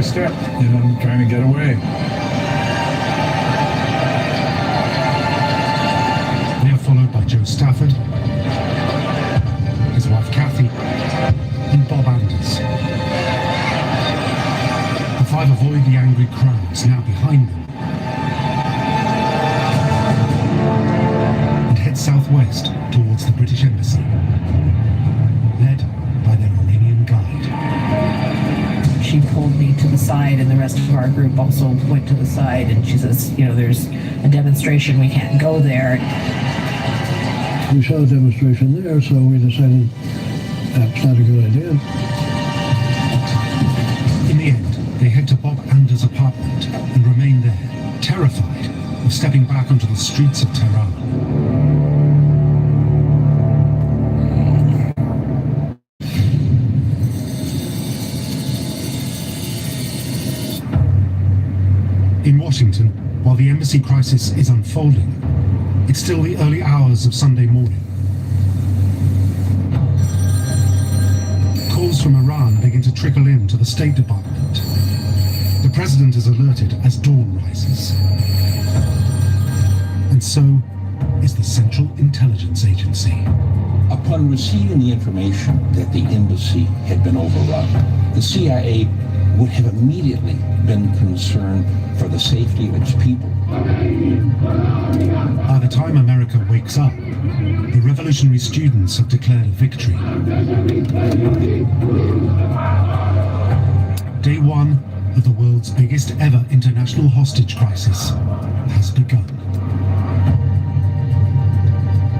step, and I'm trying to get away. They are followed by Joe Stafford, his wife Kathy, and Bob Anders. The five avoid the angry crowds now behind them and head southwest towards the British Embassy, led by their Romanian guide. She pulled me to the side, and the rest of our group also went to the side, and she says, you know, there's a demonstration, we can't go there. We saw a demonstration there, so we decided that's not a good idea. In the end, they head to Bob Anders' apartment and remain there, terrified of stepping back onto the streets of Tehran. In Washington, while the embassy crisis is unfolding, it's still the early hours of Sunday morning. Calls from Iran begin to trickle in to the State Department. The president is alerted as dawn rises. And so is the Central Intelligence Agency. Upon receiving the information that the embassy had been overrun, the CIA would have immediately been concerned for the safety of its people. By the time America wakes up, the revolutionary students have declared a victory. Day one of the world's biggest ever international hostage crisis has begun.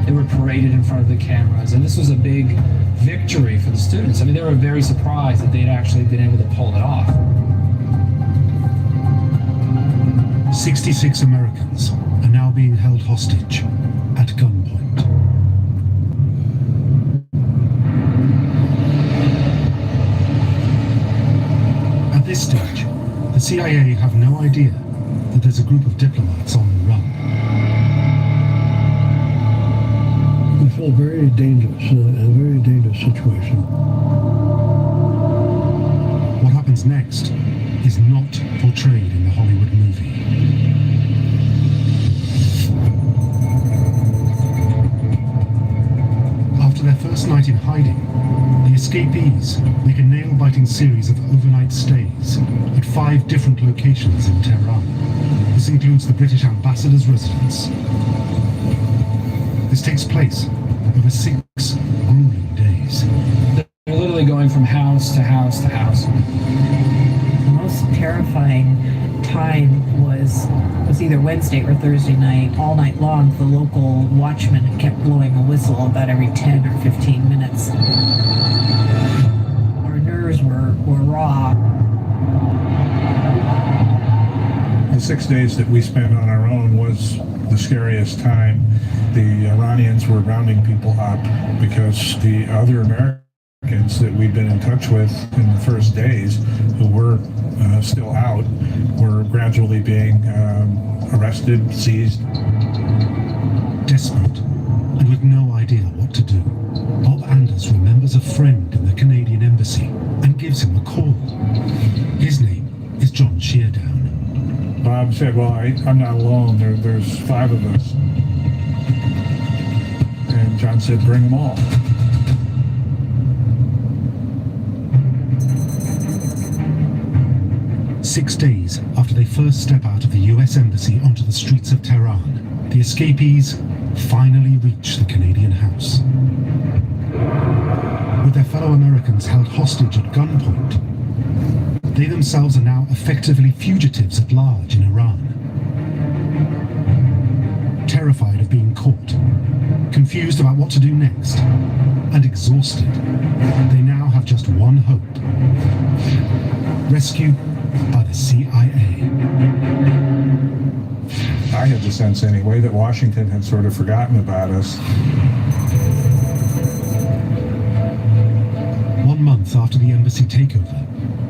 They were paraded in front of the cameras, and this was a big victory for the students. I mean, they were very surprised that they'd actually been able to pull it off. 66 Americans are now being held hostage at gunpoint. At this stage, the CIA have no idea that there's a group of diplomats on the run. We felt very dangerous, a very dangerous situation. What happens next is not portrayed in the Hollywood movie. After their first night in hiding, the escapees make a nail-biting series of overnight stays at 5 different locations in Tehran. This includes the British ambassador's residence. This takes place over 6 grueling days. They're literally going from house to house to house. The most terrifying time was either Wednesday or Thursday night. All night long, the local watchman kept blowing a whistle about every 10 or 15 minutes. Our nerves were raw. The 6 days that we spent on our own was the scariest time. The Iranians were rounding people up because the other Americans that we'd been in touch with in the first days, who were still out, were gradually being arrested, seized. Desperate and with no idea what to do, Bob Anders remembers a friend in the Canadian embassy and gives him a call. His name is John Sheardown. Bob said, well, I'm not alone. There's 5 of us. And John said, bring them all. Six days after they first step out of the US Embassy onto the streets of Tehran, the escapees finally reach the Canadian house. With their fellow Americans held hostage at gunpoint, they themselves are now effectively fugitives at large in Iran. Terrified of being caught, confused about what to do next, and exhausted, they now have just one hope: rescue by the CIA. I had the sense anyway that Washington had sort of forgotten about us. 1 month after the embassy takeover,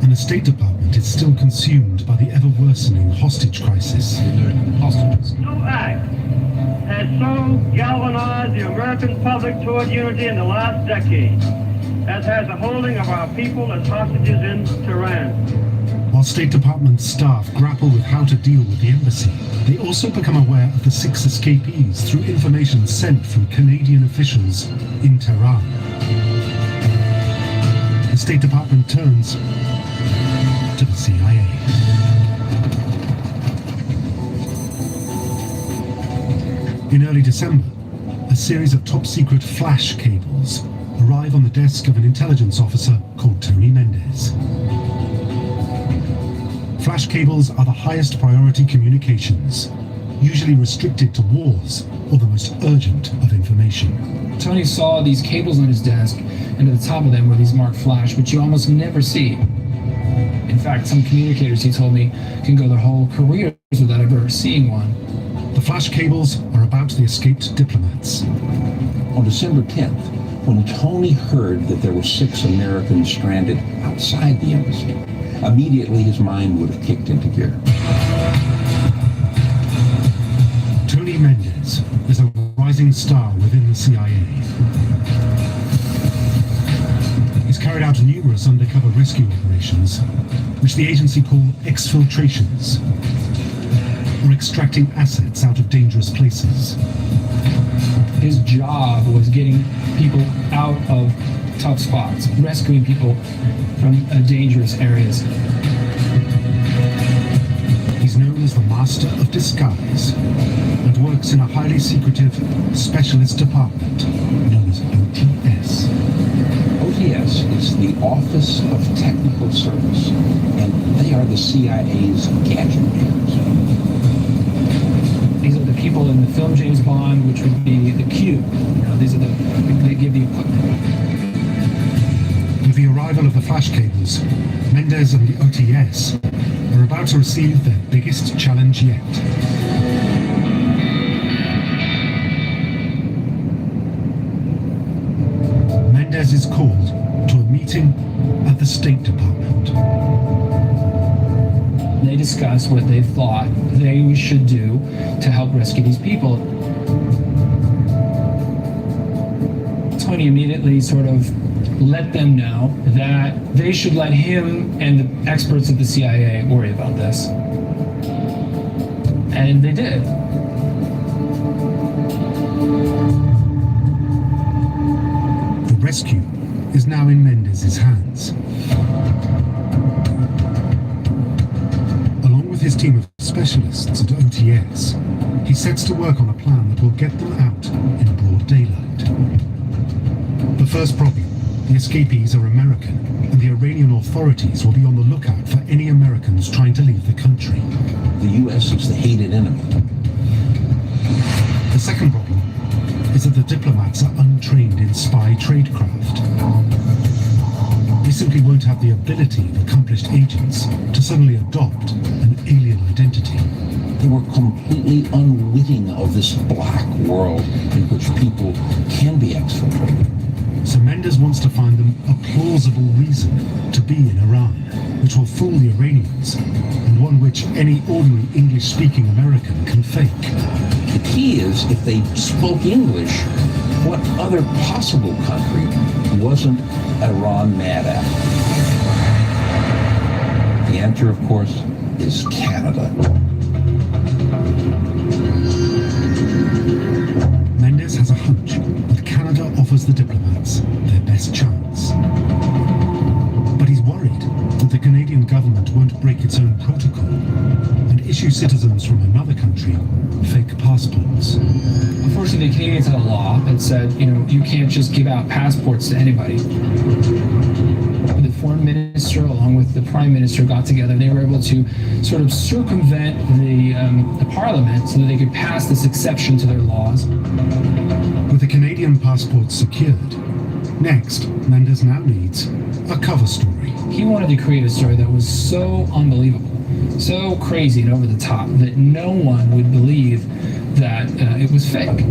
and the State Department is still consumed by the ever-worsening hostage crisis. Hostages. No act has so galvanized the American public toward unity in the last decade as has the holding of our people as hostages in Tehran. While State Department staff grapple with how to deal with the embassy, they also become aware of the 6 escapees through information sent from Canadian officials in Tehran. The State Department turns to the CIA. In early December, a series of top-secret flash cables arrive on the desk of an intelligence officer called Tony Mendez. Flash cables are the highest priority communications, usually restricted to wars or the most urgent of information. Tony saw these cables on his desk, and at the top of them were these marked flash, which you almost never see. In fact, some communicators, he told me, can go their whole careers without ever seeing one. The flash cables are about the escaped diplomats. On December 10th, when Tony heard that there were 6 Americans stranded outside the embassy, immediately his mind would have kicked into gear. Tony Mendez is a rising star within the CIA. He's carried out numerous undercover rescue operations, which the agency call exfiltrations, or extracting assets out of dangerous places. His job was getting people out of tough spots, rescuing people from dangerous areas. He's known as the Master of Disguise and works in a highly secretive specialist department known as OTS. OTS is the Office of Technical Service, and they are the CIA's gadget makers. These are the people in the film James Bond, which would be the Q. These are they give the equipment. With the arrival of the flash cables, Mendez and the OTS are about to receive their biggest challenge yet. Mendez is called to a meeting at the State Department. They discuss what they thought they should do to help rescue these people. Tony immediately sort of let them know that they should let him and the experts at the CIA worry about this. And they did. The rescue is now in Mendez's hands. Along with his team of specialists at OTS, he sets to work on a plan that will get them out in broad daylight. The first problem: the escapees are American, and the Iranian authorities will be on the lookout for any Americans trying to leave the country. The U.S. is the hated enemy. The second problem is that the diplomats are untrained in spy tradecraft. They simply won't have the ability of accomplished agents to suddenly adopt an alien identity. They were completely unwitting of this black world in which people can be exfiltrated. So Mendez wants to find them a plausible reason to be in Iran, which will fool the Iranians, and one which any ordinary English-speaking American can fake. The key is, if they spoke English, what other possible country wasn't Iran mad at? The answer, of course, is Canada. Mendez has a hunch that Canada offers the diplomats their best chance. But he's worried that the Canadian government won't break its own protocol and issue citizens from another country fake passports. Unfortunately, the Canadians had a law that said, you can't just give out passports to anybody. The foreign minister, along with the prime minister, got together. They were able to sort of circumvent the parliament so that they could pass this exception to their laws. With the Canadian passports secured, next, Mendez now needs a cover story. He wanted to create a story that was so unbelievable, so crazy and over the top, that no one would believe that it was fake.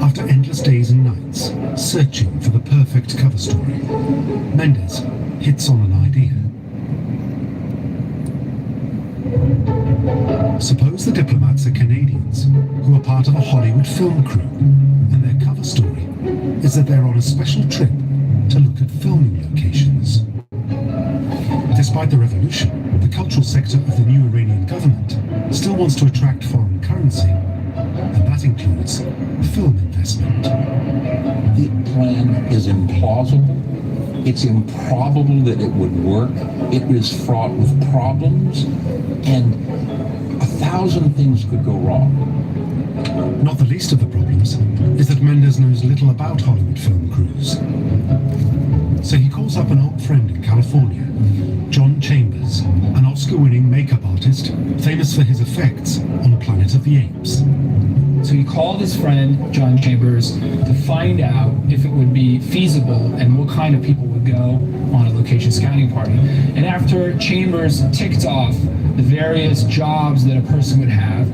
After endless days and nights searching for the perfect cover story, Mendez hits on an idea. Suppose the diplomats are Canadians who are part of a Hollywood film crew, and they're says that they're on a special trip to look at filming locations. Despite the revolution, the cultural sector of the new Iranian government still wants to attract foreign currency, and that includes film investment. The plan is implausible. It's improbable that it would work. It is fraught with problems, and 1,000 things could go wrong. Not the least of the problems is that Mendes knows little about Hollywood film crews. So he calls up an old friend in California, John Chambers, an Oscar-winning makeup artist famous for his effects on Planet of the Apes. So he called his friend, John Chambers, to find out if it would be feasible and what kind of people would go on a location scouting party. And after Chambers ticked off the various jobs that a person would have,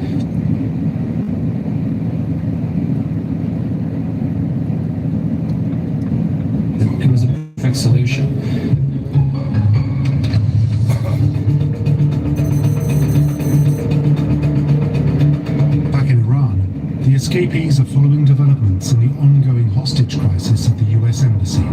it was a perfect solution. The escapees are following developments in the ongoing hostage crisis at the US Embassy.